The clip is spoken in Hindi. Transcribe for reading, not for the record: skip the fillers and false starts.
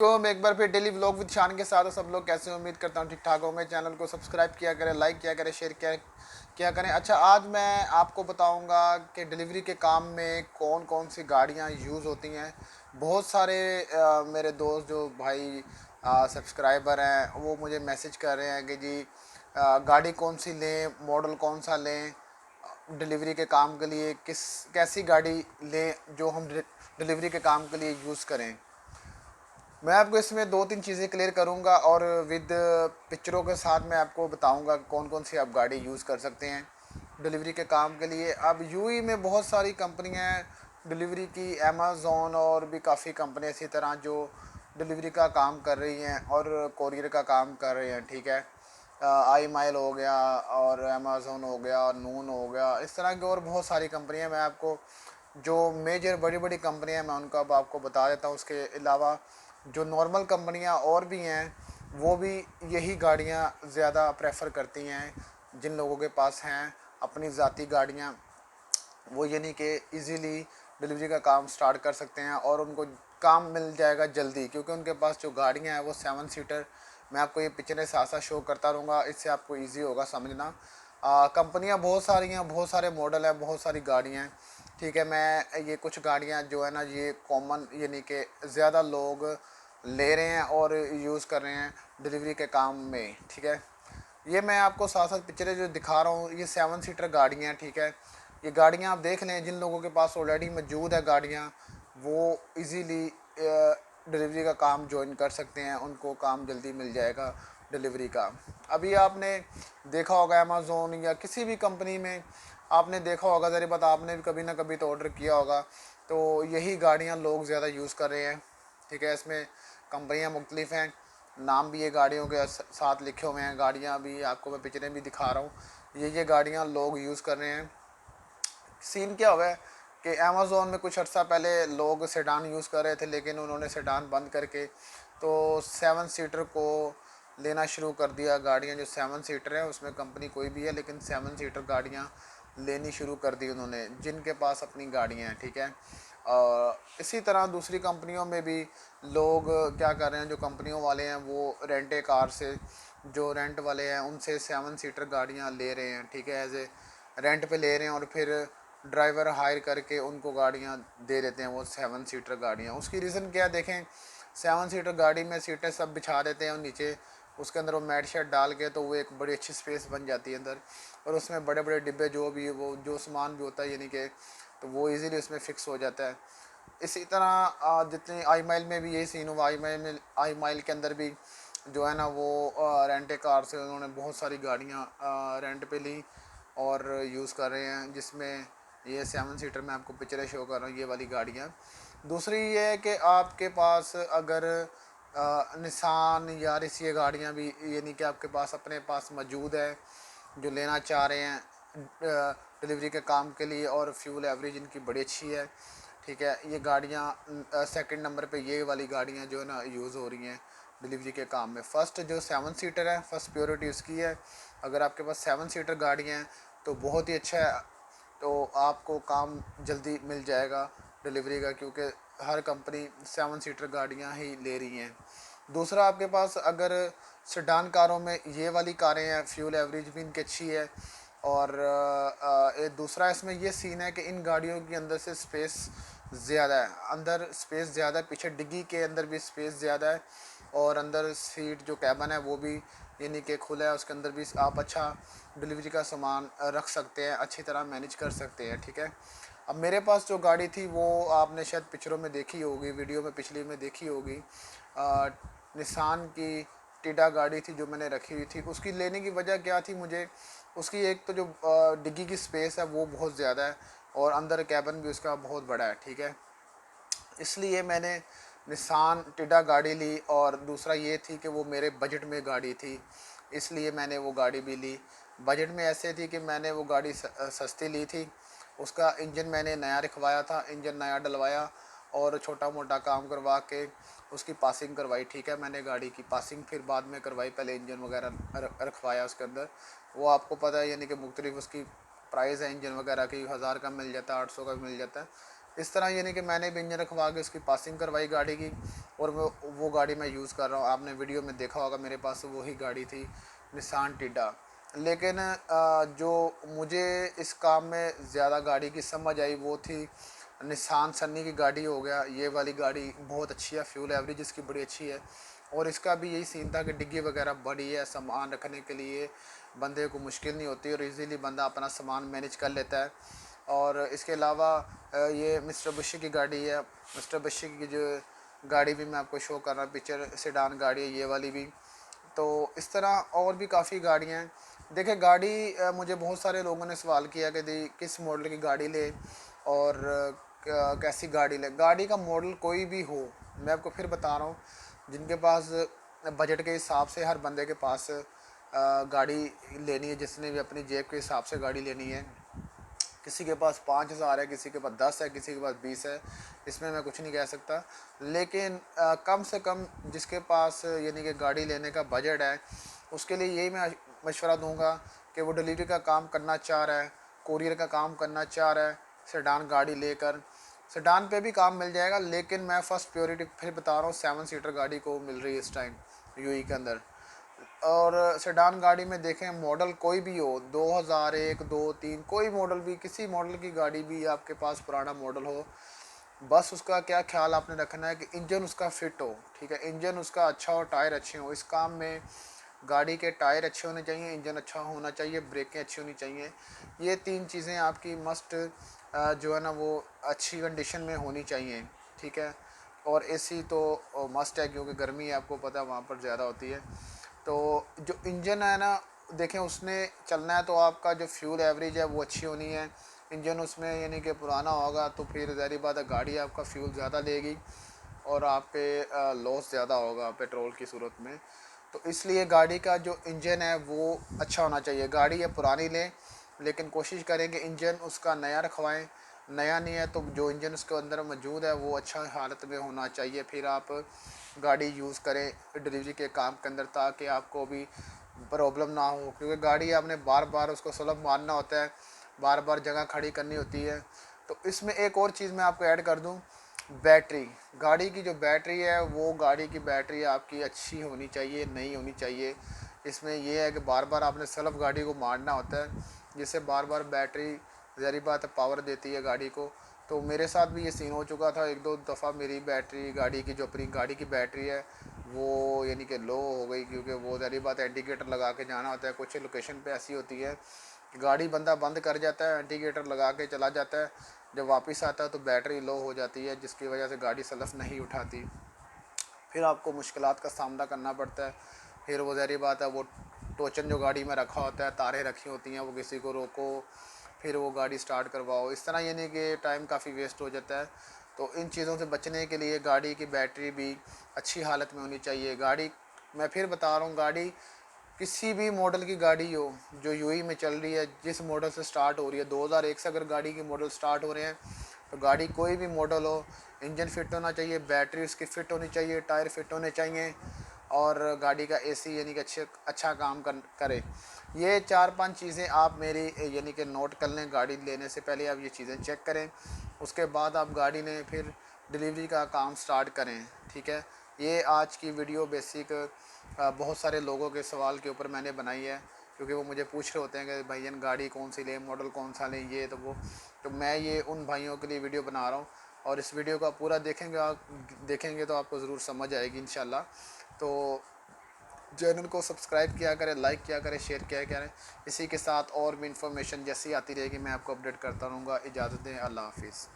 तो मैं एक बार फिर डेली व्लॉग विद शान के साथ हूं। सब लोग कैसे हैं? उम्मीद करता हूं ठीक ठाक होंगे। चैनल को सब्सक्राइब किया करें, लाइक किया करें, शेयर किया करें। अच्छा, आज मैं आपको बताऊंगा कि डिलीवरी के काम में कौन कौन सी गाड़ियां यूज़ होती हैं। बहुत सारे मेरे दोस्त जो भाई सब्सक्राइबर हैं वो मुझे मैसेज कर रहे हैं कि जी गाड़ी कौन सी लें, मॉडल कौन सा लें, डिलीवरी के काम के लिए कैसी गाड़ी लें जो हम डिलीवरी के काम के लिए यूज़ करें। मैं आपको इसमें दो तीन चीज़ें क्लियर करूंगा और विद पिक्चरों के साथ मैं आपको बताऊंगा कौन कौन सी आप गाड़ी यूज़ कर सकते हैं डिलीवरी के काम के लिए। अब यूई में बहुत सारी कंपनियां हैं डिलीवरी की, अमेज़ोन और भी काफ़ी कंपनियां इसी तरह जो डिलीवरी का काम कर रही हैं और कोरियर का काम कर रहे हैं। ठीक है, आई माइल हो गया और अमेज़ोन हो गया और नून हो गया, इस तरह की और बहुत सारी कंपनियां। मैं आपको जो मेजर बड़ी बड़ी कंपनियां मैं उनका अब आपको बता देता हूँ। उसके अलावा जो नॉर्मल कंपनियां और भी हैं वो भी यही गाड़ियां ज़्यादा प्रेफर करती हैं। जिन लोगों के पास हैं अपनी ज़ाती गाड़ियां, वो यानी कि इजीली डिलीवरी का काम स्टार्ट कर सकते हैं और उनको काम मिल जाएगा जल्दी, क्योंकि उनके पास जो गाड़ियां हैं वो 7 सीटर। मैं आपको ये पिक्चरें साथ साथ शो करता रहूँगा, इससे आपको इजी होगा समझना। कंपनियां बहुत सारी हैं, बहुत सारे मॉडल हैं, बहुत सारी गाड़ियां हैं। ठीक है, मैं ये कुछ गाड़ियां जो है ना ये कॉमन यानी कि ज़्यादा लोग ले रहे हैं और यूज़ कर रहे हैं डिलीवरी के काम में। ठीक है, ये मैं आपको साथ साथ पिक्चरें जो दिखा रहा हूँ ये 7 सीटर गाड़ियाँ हैं। ठीक है, ये गाड़ियाँ आप देख लें, जिन लोगों के पास ऑलरेडी मौजूद है गाड़ियाँ वो इजीली डिलीवरी का काम ज्वाइन कर सकते हैं, उनको काम जल्दी मिल जाएगा डिलीवरी का। अभी आपने देखा होगा अमेज़ोन या किसी भी कंपनी में आपने देखा होगा, ज़रा बात आपने भी कभी ना कभी तो ऑर्डर किया होगा, तो यही गाड़ियाँ लोग ज़्यादा यूज़ कर रहे हैं। ठीक है, इसमें कंपनियाँ मुख्तलिफ हैं, नाम भी ये गाड़ियों के साथ लिखे हुए हैं, गाड़ियाँ भी आपको मैं पिक्चरें भी दिखा रहा हूँ। ये गाड़ियाँ लोग यूज़ कर रहे हैं। सीन क्या हुआ है कि अमेज़ोन में कुछ अर्सा पहले लोग सेडान यूज़ कर रहे थे, लेकिन उन्होंने सेडान बंद करके तो 7 सीटर को लेना शुरू कर दिया। गाड़ियाँ जो 7 सीटर हैं उसमें कंपनी कोई भी है, लेकिन 7 सीटर गाड़ियाँ लेनी शुरू कर दी उन्होंने, जिनके पास अपनी गाड़ियाँ हैं। ठीक है, इसी तरह दूसरी कंपनियों में भी लोग क्या कर रहे हैं, जो कंपनियों वाले हैं वो रेंटे कार से, जो रेंट वाले हैं उनसे 7 सीटर गाड़ियाँ ले रहे हैं। ठीक है, एज ए रेंट पे ले रहे हैं और फिर ड्राइवर हायर करके उनको गाड़ियाँ दे देते हैं, वो 7 सीटर गाड़ियाँ। उसकी रीज़न क्या है देखें, 7 सीटर गाड़ी में सीटें सब बिछा देते हैं और नीचे उसके अंदर वो मैट शेट डाल के, तो वो एक बड़ी अच्छी स्पेस बन जाती है अंदर, और उसमें बड़े बड़े डिब्बे जो भी वो जो सामान भी होता है यानी कि, तो वो इजीली उसमें फ़िक्स हो जाता है। इसी तरह जितने आई माइल में भी यही सीन हुआ। आई माइल के अंदर भी जो है ना वो रेंटे कार से उन्होंने बहुत सारी गाड़ियाँ रेंट पे ली और यूज़ कर रहे हैं, जिसमें ये 7 सीटर में आपको पिक्चरें शो कर रहा हूँ, ये वाली गाड़ियाँ। दूसरी ये है कि आपके पास अगर निसान यारिस ये गाड़ियाँ भी यानी कि आपके पास अपने पास मौजूद है, जो लेना चाह रहे हैं डिलीवरी के काम के लिए, और फ्यूल एवरेज इनकी बड़ी अच्छी है। ठीक है, ये गाड़ियाँ सेकंड नंबर पे ये वाली गाड़ियाँ जो है ना यूज़ हो रही हैं डिलीवरी के काम में। फ़र्स्ट जो 7 सीटर है, फर्स्ट प्योरिटी उसकी है। अगर आपके पास 7 सीटर गाड़ियाँ हैं तो बहुत ही अच्छा है, तो आपको काम जल्दी मिल जाएगा डिलीवरी का, क्योंकि हर कंपनी 7 सीटर गाड़ियाँ ही ले रही हैं। दूसरा, आपके पास अगर सेडान कारों में ये वाली कारें हैं, फ्यूल एवरेज भी इनकी अच्छी है। और दूसरा इसमें ये सीन है कि इन गाड़ियों के अंदर से स्पेस ज़्यादा है, अंदर स्पेस ज़्यादा है, पीछे डिग्गी के अंदर भी स्पेस ज़्यादा है, और अंदर सीट जो कैबन है वो भी यानी कि खुला है, उसके अंदर भी आप अच्छा डिलीवरी का सामान रख सकते हैं, अच्छी तरह मैनेज कर सकते हैं। ठीक है, अब मेरे पास जो गाड़ी थी वो आपने शायद पिक्चरों में देखी होगी, वीडियो में पिछली में देखी होगी। निसान की टिडा गाड़ी थी जो मैंने रखी हुई थी। उसकी लेने की वजह क्या थी, मुझे उसकी एक तो जो डिग्गी की स्पेस है वो बहुत ज़्यादा है, और अंदर कैबिन भी उसका बहुत बड़ा है। ठीक है, इसलिए मैंने निसान टिडा गाड़ी ली, और दूसरा ये थी कि वो मेरे बजट में गाड़ी थी, इसलिए मैंने वो गाड़ी भी ली। बजट में ऐसे थी कि मैंने वो गाड़ी सस्ती ली थी। उसका इंजन मैंने नया रखवाया था, इंजन नया डलवाया और छोटा मोटा काम करवा के उसकी पासिंग करवाई। ठीक है, मैंने गाड़ी की पासिंग फिर बाद में करवाई, पहले इंजन वगैरह रखवाया उसके अंदर। वो आपको पता है यानी कि मुख्तलिफ उसकी प्राइस है इंजन वगैरह की, 1000 का मिल जाता है, 800 का मिल जाता है। इस तरह यानी कि मैंने भी इंजन रखवा के उसकी पासिंग करवाई गाड़ी की, और वो गाड़ी मैं यूज़ कर रहा हूँ। आपने वीडियो में देखा होगा मेरे पास वही गाड़ी थी, निसान टिड्डा। लेकिन जो मुझे इस काम में ज़्यादा गाड़ी की समझ आई वो थी निसान सन्नी की गाड़ी हो गया। ये वाली गाड़ी बहुत अच्छी है, फ्यूल एवरेज इसकी बड़ी अच्छी है, और इसका भी यही सीन था कि डिग्गी वगैरह बड़ी है, सामान रखने के लिए बंदे को मुश्किल नहीं होती और इजीली बंदा अपना सामान मैनेज कर लेता है। और इसके अलावा ये मिस्टर बुशी की गाड़ी है। मिस्टर बुशी की जो गाड़ी भी मैं आपको शो कर रहा हूँ, पिक्चर सेडान गाड़ी है ये वाली भी। तो इस तरह और भी काफ़ी गाड़ियाँ हैं। देखिए गाड़ी मुझे बहुत सारे लोगों ने सवाल किया कि दी किस मॉडल की गाड़ी ले और कैसी गाड़ी ले। गाड़ी का मॉडल कोई भी हो, मैं आपको फिर बता रहा हूँ, जिनके पास बजट के हिसाब से, हर बंदे के पास गाड़ी लेनी है, जिसने भी अपनी जेब के हिसाब से गाड़ी लेनी है। किसी के पास 5,000 है, किसी के पास 10 है, किसी के पास 20 है, इसमें मैं कुछ नहीं कह सकता। लेकिन कम से कम जिसके पास यानी कि गाड़ी लेने का बजट है, उसके लिए यही मैं मशवरा दूंगा कि वो डिलीवरी का काम करना चाह रहा है, कोरियर का काम करना चाह रहा है, सेडान गाड़ी लेकर, सेडान पे भी काम मिल जाएगा। लेकिन मैं फ़र्स्ट प्रायोरिटी फिर बता रहा हूँ 7 सीटर गाड़ी को मिल रही है इस टाइम यूएई के अंदर। और सेडान गाड़ी में देखें मॉडल कोई भी हो, 2001, 2, 3, कोई मॉडल भी, किसी मॉडल की गाड़ी भी आपके पास पुराना मॉडल हो, बस उसका क्या ख्याल आपने रखना है कि इंजन उसका फिट हो। ठीक है, इंजन उसका अच्छा हो, टायर अच्छे हो। इस काम में गाड़ी के टायर अच्छे होने चाहिए, इंजन अच्छा होना चाहिए, ब्रेकें अच्छी होनी चाहिए। ये 3 चीज़ें आपकी मस्ट जो है ना वो अच्छी कंडीशन में होनी चाहिए। ठीक है, और एसी तो मस्ट है, क्योंकि गर्मी आपको पता है वहाँ पर ज़्यादा होती है। तो जो इंजन है ना, देखें उसने चलना है तो आपका जो फ्यूल एवरेज है वो अच्छी होनी है। इंजन उसमें यानी कि पुराना होगा तो फिर ज़ाहिर बात है गाड़ी आपका फ्यूल ज़्यादा लेगी और आप पे लॉस ज़्यादा होगा पेट्रोल की सूरत में। तो इसलिए गाड़ी का जो इंजन है वो अच्छा होना चाहिए। गाड़ी या पुरानी लें, लेकिन कोशिश करें कि इंजन उसका नया रखवाएं। नया नहीं है तो जो इंजन उसके अंदर मौजूद है वो अच्छा हालत में होना चाहिए, फिर आप गाड़ी यूज़ करें डिलीवरी के काम के अंदर, ताकि आपको भी प्रॉब्लम ना हो। क्योंकि गाड़ी आपने बार बार उसको स्लब मारना होता है, बार बार जगह खड़ी करनी होती है। तो इसमें एक और चीज़ मैं आपको ऐड कर दूं, बैटरी। गाड़ी की जो बैटरी है वो गाड़ी की बैटरी आपकी अच्छी होनी चाहिए, नई होनी चाहिए। इसमें यह है कि बार बार आपने स्लब गाड़ी को मारना होता है, जिससे बार बार बैटरी ज़ाहिर बात है पावर देती है गाड़ी को। तो मेरे साथ भी ये सीन हो चुका था, एक दो दफ़ा मेरी बैटरी गाड़ी की, जो अपनी गाड़ी की बैटरी है वो यानी कि लो हो गई, क्योंकि वो ज़ाहिर बात है इंडिकेटर लगा के जाना होता है। कुछ लोकेशन पे ऐसी होती है कि गाड़ी बंदा बंद कर जाता है, इंडिकेटर लगा के चला जाता है, जब वापस आता है तो बैटरी लो हो जाती है, जिसकी वजह से गाड़ी सलफ नहीं उठाती। फिर आपको मुश्किलात का सामना करना पड़ता है। फिर वो ज़ाहिर बात है वो टोचन जो गाड़ी में रखा होता है, तारें रखी होती हैं, वो किसी को रोको, फिर वो गाड़ी स्टार्ट करवाओ, इस तरह यानी कि टाइम काफ़ी वेस्ट हो जाता है। तो इन चीज़ों से बचने के लिए गाड़ी की बैटरी भी अच्छी हालत में होनी चाहिए। गाड़ी, मैं फिर बता रहा हूँ, गाड़ी किसी भी मॉडल की गाड़ी हो जो यूई में चल रही है, जिस मॉडल से स्टार्ट हो रही है, 2001 से अगर गाड़ी की मॉडल स्टार्ट हो रहे हैं, तो गाड़ी कोई भी मॉडल हो, इंजन फिट होना चाहिए, बैटरी उसकी फ़िट होनी चाहिए, टायर फिट होने चाहिए, और गाड़ी का एसी यानी कि अच्छा काम करे। ये 4-5 चीज़ें आप मेरी यानी कि नोट कर लें। गाड़ी लेने से पहले आप ये चीज़ें चेक करें, उसके बाद आप गाड़ी लें, फिर डिलीवरी का काम स्टार्ट करें। ठीक है, ये आज की वीडियो बेसिक बहुत सारे लोगों के सवाल के ऊपर मैंने बनाई है, क्योंकि वो मुझे पूछ रहे होते हैं कि भाईजान गाड़ी कौन सी लें, मॉडल कौन सा लें, ये तो वो। तो मैं ये उन भाइयों के लिए वीडियो बना रहा हूँ, और इस वीडियो को आप पूरा देखेंगे, आप देखेंगे तो आपको ज़रूर समझ आएगी इंशाल्लाह। तो चैनल को सब्सक्राइब किया करें, लाइक किया करें, शेयर किया करें। इसी के साथ और भी इंफॉर्मेशन जैसी आती रहेगी मैं आपको अपडेट करता रहूँगा। इजाज़त दें, अल्लाह हाफिज़।